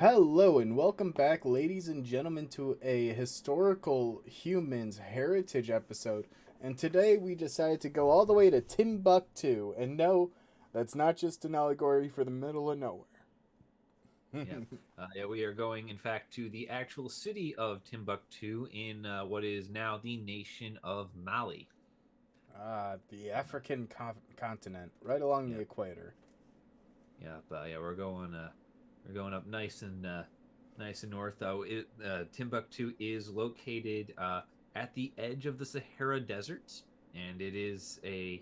Hello and welcome back, ladies and gentlemen, to a historical humans heritage episode. And today we decided to go all the way to Timbuktu. And no, that's not just an allegory for the middle of nowhere. Yeah. Yeah, we are going, in fact, to the actual city of Timbuktu in what is now the nation of Mali. The African continent, right along the Yeah, equator. yeah, but yeah, we're going up nice and north. Timbuktu is located at the edge of the Sahara Desert, and it is an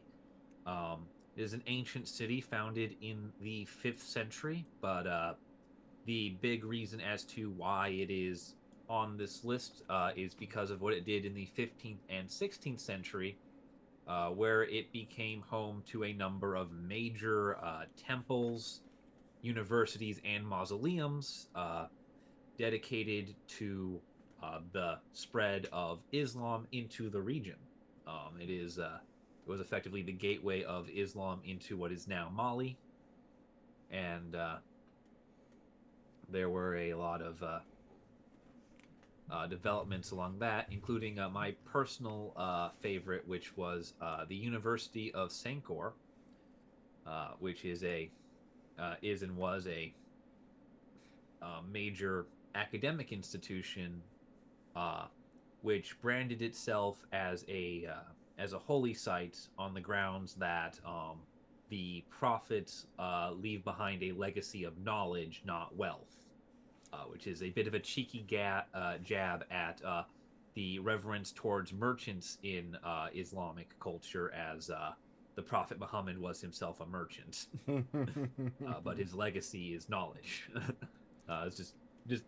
ancient city founded in the 5th century. But the big reason as to why it is on this list is because of what it did in the 15th and 16th century, where it became home to a number of major temples, universities, and mausoleums dedicated to the spread of Islam into the region. It was effectively the gateway of Islam into what is now Mali, and there were a lot of developments along that, including my personal favorite, which was the University of Sankor, which is and was a major academic institution, uh, which branded itself as a holy site on the grounds that the prophets leave behind a legacy of knowledge, not wealth, which is a bit of a cheeky jab at the reverence towards merchants in Islamic culture, as the Prophet Muhammad was himself a merchant, but his legacy is knowledge. It's just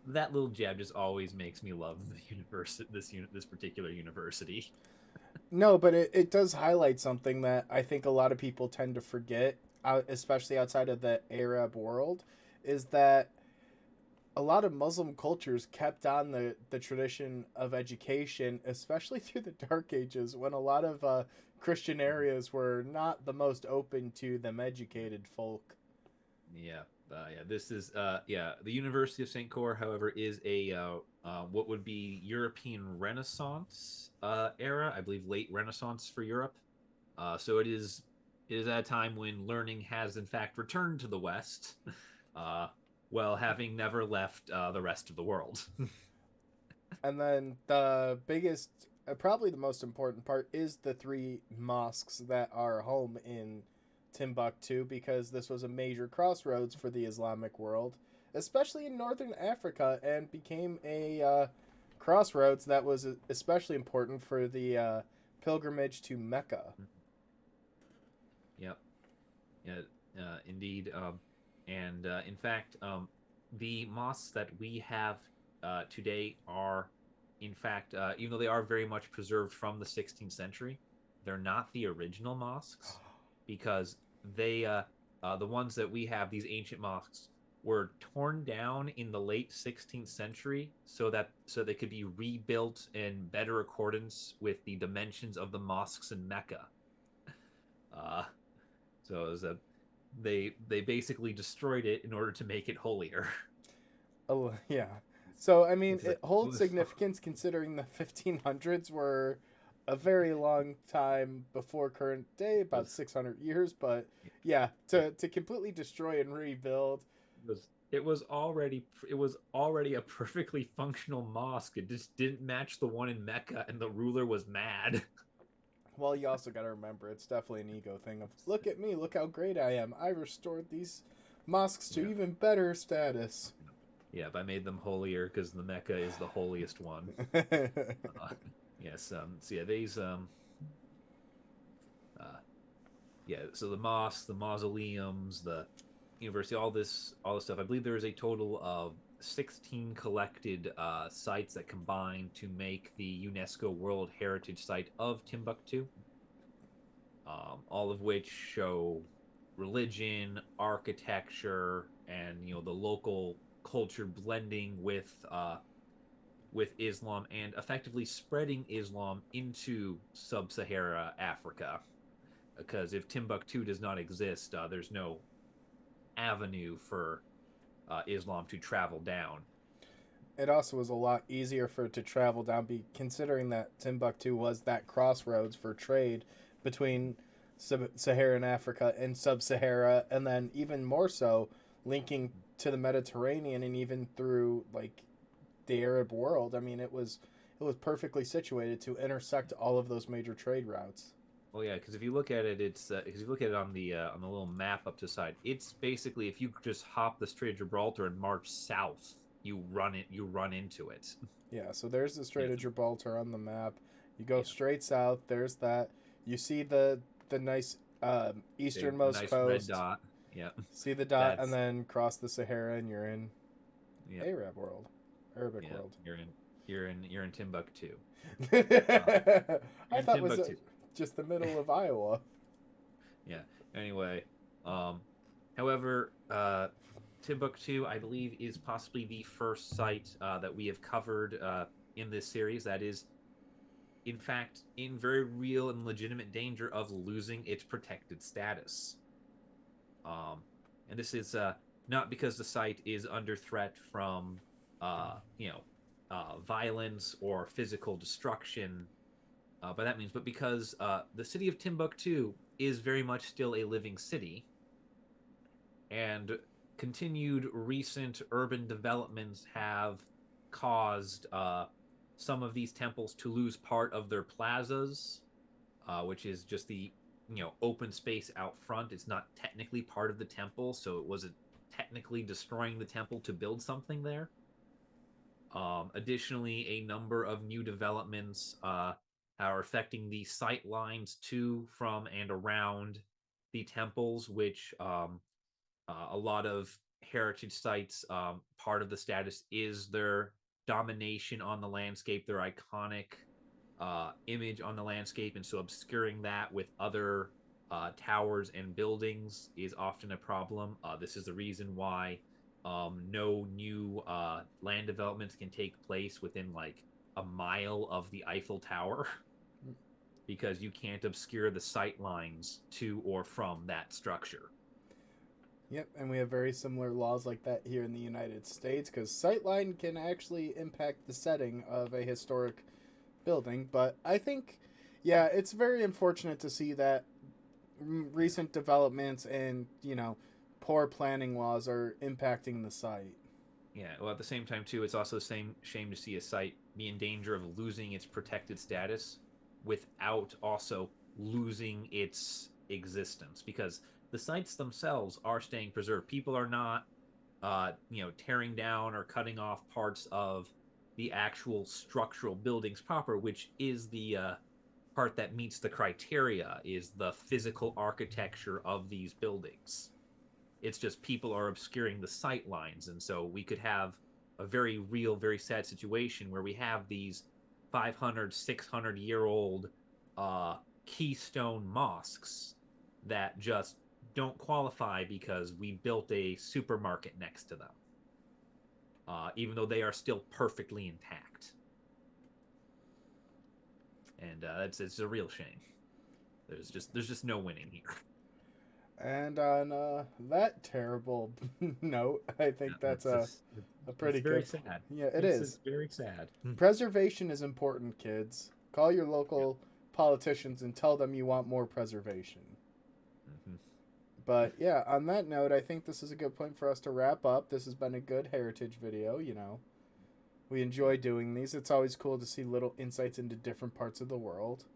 that little jab just always makes me love the university, this particular university. No, but it does highlight something that I think a lot of people tend to forget, especially outside of the Arab world, is that a lot of Muslim cultures kept on the tradition of education, especially through the Dark Ages, when a lot of Christian areas were not the most open to them educated folk. Yeah, yeah. The University of Saint Cor, however, is a what would be European Renaissance era, I believe, late Renaissance for Europe. So it is at a time when learning has in fact returned to the West, uh, while having never left the rest of the world. And then the biggest, probably the most important part, is the three mosques that are home in Timbuktu, because this was a major crossroads for the Islamic world, especially in northern Africa, and became a crossroads that was especially important for the pilgrimage to Mecca. Yep. Yeah, indeed. And In fact, the mosques that we have today are, in fact, even though they are very much preserved from the 16th century, they're not the original mosques, because the ones that we have, these ancient mosques, were torn down in the late 16th century so they could be rebuilt in better accordance with the dimensions of the mosques in Mecca. Uh, so it was a they basically destroyed it in order to make it holier. Oh, yeah. So, I mean, Which is it like holds significance considering the 1500s were a very long time before current day, about was 600 years. But yeah, yeah, to completely destroy and rebuild. it was already a perfectly functional mosque. It just didn't match the one in Mecca, and the ruler was mad. Well, you also got to remember, it's definitely an ego thing of, look at me, look how great I am. I restored these mosques to Yeah, even better status. yeah. But I made them holier because the Mecca is the holiest one. Uh, yes. So yeah, these uh, yeah. So the mosques, the mausoleums, the university, all this stuff. I believe there is a total of 16 collected sites that combine to make the UNESCO World Heritage Site of Timbuktu, all of which show religion, architecture, and the local culture blending with Islam and effectively spreading Islam into sub-Sahara Africa. Because if Timbuktu does not exist, there's no avenue for Islam to travel down. It also was a lot easier for it to travel down, considering that Timbuktu was that crossroads for trade between Saharan Africa and Sub-Sahara, and then even more so linking to the Mediterranean and even through like the Arab world. I mean, it was perfectly situated to intersect all of those major trade routes. Well, yeah, because if you look at it, it's because if you look at it on the little map up to the side, it's basically if you just hop the Strait of Gibraltar and march south, you run into it. Yeah, so there's the Strait of It's Gibraltar on the map. You go yeah, straight south. There's that. You see the nice the easternmost nice red coast. dot. Yeah, See the dot, and that's then cross the Sahara, and you're in yeah, Arab world, Arabic yeah. world. You're in Timbuktu. Uh, I you're in thought it was Timbuktu. just the middle of Iowa. Yeah. Anyway, um, however, Timbuktu, I believe, is possibly the first site that we have covered in this series that is, in fact, in very real and legitimate danger of losing its protected status. Um, and this is not because the site is under threat from, you know, violence or physical destruction by that means, but because the city of Timbuktu is very much still a living city, and continued recent urban developments have caused some of these temples to lose part of their plazas, which is just the open space out front. It's not technically part of the temple, so it wasn't technically destroying the temple to build something there. Additionally, a number of new developments are affecting the sight lines to, from, and around the temples, which a lot of heritage sites, part of the status is their domination on the landscape, their iconic image on the landscape. And so obscuring that with other towers and buildings is often a problem. This is the reason why no new land developments can take place within like a mile of the Eiffel Tower because you can't obscure the sight lines to or from that structure. Yep, and we have very similar laws like that here in the United States because sightline can actually impact the setting of a historic building. But I think, yeah, it's very unfortunate to see that recent developments and, poor planning laws are impacting the site. Yeah, well, at the same time, too, it's also the same shame to see a site be in danger of losing its protected status without also losing its existence because the sites themselves are staying preserved. People are not, tearing down or cutting off parts of the actual structural buildings proper, which is the part that meets the criteria, is the physical architecture of these buildings. It's just people are obscuring the sight lines. And so we could have a very real, very sad situation where we have these 500, 600-year old uh, keystone mosques that just don't qualify because we built a supermarket next to them, even though they are still perfectly intact. And it's a real shame. There's just no winning here. And on that terrible note, I Yeah, think that's that's a it's pretty very good. sad. Yeah, it It's is. very sad. Preservation is important, kids. Call your Yeah. local politicians and tell them you want more preservation. Hmm. But yeah, on that note, I think this is a good point for us to wrap up. This has been a good heritage video, We Yeah. enjoy doing these. It's always cool to see little insights into different parts of the world.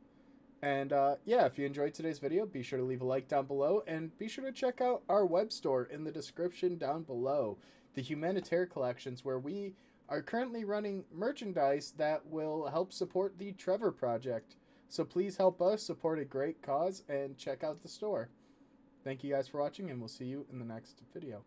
And yeah, if you enjoyed today's video, be sure to leave a like down below and be sure to check out our web store in the description down below, the Humanitaire Collections, where we are currently running merchandise that will help support the Trevor Project. So please help us support a great cause and check out the store. Thank you guys for watching, and we'll see you in the next video.